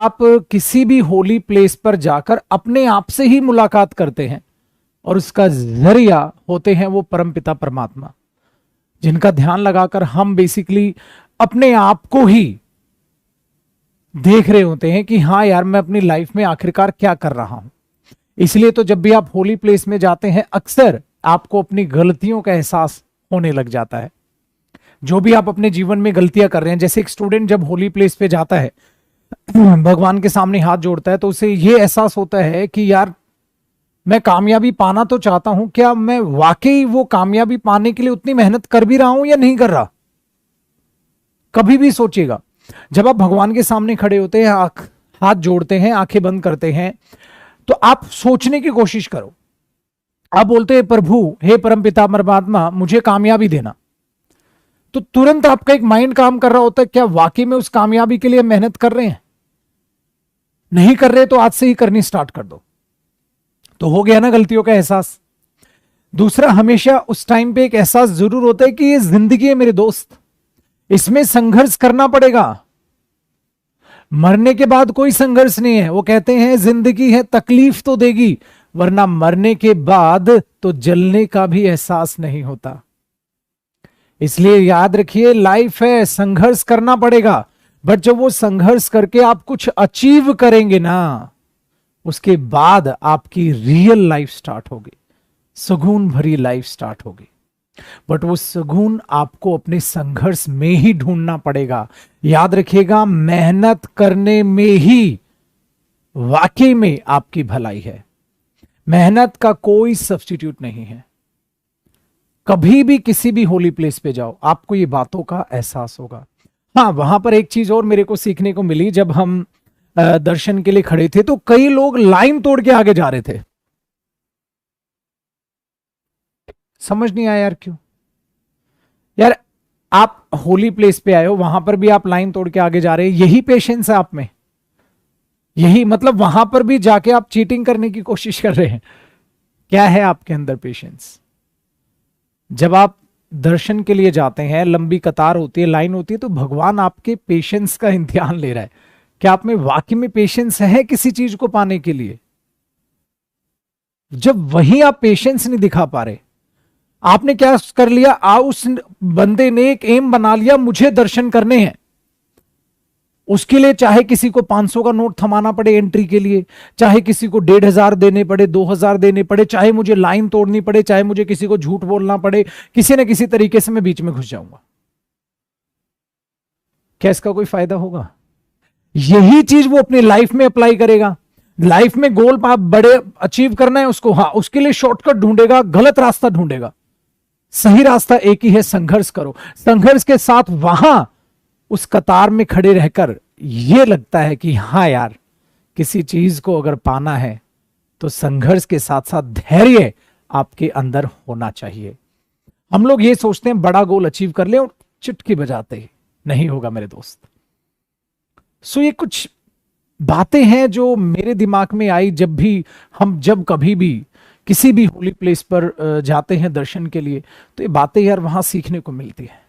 आप किसी भी होली प्लेस पर जाकर अपने आप से ही मुलाकात करते हैं और उसका जरिया होते हैं वो परमपिता परमात्मा, जिनका ध्यान लगाकर हम बेसिकली अपने आप को ही देख रहे होते हैं कि हाँ यार, मैं अपनी लाइफ में आखिरकार क्या कर रहा हूं। इसलिए तो जब भी आप होली प्लेस में जाते हैं, अक्सर आपको अपनी गलतियों का एहसास होने लग जाता है। जो भी आप अपने जीवन में गलतियां कर रहे हैं, जैसे एक स्टूडेंट जब होली प्लेस पे जाता है, भगवान के सामने हाथ जोड़ता है, तो उसे यह एहसास होता है कि यार, मैं कामयाबी पाना तो चाहता हूं, क्या मैं वाकई वो कामयाबी पाने के लिए उतनी मेहनत कर भी रहा हूं या नहीं कर रहा। कभी भी सोचिएगा, जब आप भगवान के सामने खड़े होते हैं, हाथ जोड़ते हैं, आंखें बंद करते हैं, तो आप सोचने की कोशिश करो। आप बोलते हैं, प्रभु, हे परमपिता परमात्मा, मुझे कामयाबी देना। तो तुरंत आपका एक माइंड काम कर रहा होता है, क्या वाकई में उस कामयाबी के लिए मेहनत कर रहे हैं? नहीं कर रहे तो आज से ही करनी स्टार्ट कर दो। तो हो गया ना गलतियों का एहसास। दूसरा, हमेशा उस टाइम पे एक एहसास जरूर होता है कि ये जिंदगी है मेरे दोस्त, इसमें संघर्ष करना पड़ेगा। मरने के बाद कोई संघर्ष नहीं है। वो कहते हैं जिंदगी है, तकलीफ तो देगी, वरना मरने के बाद तो जलने का भी एहसास नहीं होता। इसलिए याद रखिए, लाइफ है, संघर्ष करना पड़ेगा। बट जब वो संघर्ष करके आप कुछ अचीव करेंगे ना, उसके बाद आपकी रियल लाइफ स्टार्ट होगी, सुकून भरी लाइफ स्टार्ट होगी। बट वो सुकून आपको अपने संघर्ष में ही ढूंढना पड़ेगा। याद रखिएगा, मेहनत करने में ही वाकई में आपकी भलाई है। मेहनत का कोई सब्स्टिट्यूट नहीं है। कभी भी किसी भी होली प्लेस पे जाओ, आपको ये बातों का एहसास होगा। हाँ, वहां पर एक चीज और मेरे को सीखने को मिली। जब हम दर्शन के लिए खड़े थे, तो कई लोग लाइन तोड़ के आगे जा रहे थे। समझ नहीं आया यार, क्यों? यार, आप होली प्लेस पे आए हो, वहां पर भी आप लाइन तोड़ के आगे जा रहे हैं। यही पेशेंस है आप में? यही मतलब वहां पर भी जाके आप चीटिंग करने की कोशिश कर रहे हैं? क्या है आपके अंदर पेशेंस? जब आप दर्शन के लिए जाते हैं, लंबी कतार होती है, लाइन होती है, तो भगवान आपके पेशेंस का इम्तिहान ले रहा है। क्या आप में वाकई में पेशेंस है किसी चीज को पाने के लिए? जब वही आप पेशेंस नहीं दिखा पा रहे, आपने क्या कर लिया, उस बंदे ने एक एम बना लिया, मुझे दर्शन करने हैं। उसके लिए चाहे किसी को 500 का नोट थमाना पड़े एंट्री के लिए, चाहे किसी को 1500 देने पड़े, 2000 देने पड़े, चाहे मुझे लाइन तोड़नी पड़े, चाहे मुझे किसी को झूठ बोलना पड़े, किसी न किसी तरीके से मैं बीच में घुस जाऊंगा। क्या इसका कोई फायदा होगा? यही चीज वो अपनी लाइफ में अप्लाई करेगा। लाइफ में गोल आप बड़े अचीव करना है उसको, हाँ, उसके लिए शॉर्टकट ढूंढेगा, गलत रास्ता ढूंढेगा। सही रास्ता एक ही है, संघर्ष करो। संघर्ष के साथ वहां उस कतार में खड़े रहकर यह लगता है कि हाँ यार, किसी चीज को अगर पाना है तो संघर्ष के साथ साथ धैर्य आपके अंदर होना चाहिए। हम लोग ये सोचते हैं बड़ा गोल अचीव कर ले और चुटकी बजाते ही नहीं होगा मेरे दोस्त। सो ये कुछ बातें हैं जो मेरे दिमाग में आई जब कभी भी किसी भी होली प्लेस पर जाते हैं दर्शन के लिए, तो ये बातें यार वहां सीखने को मिलती है।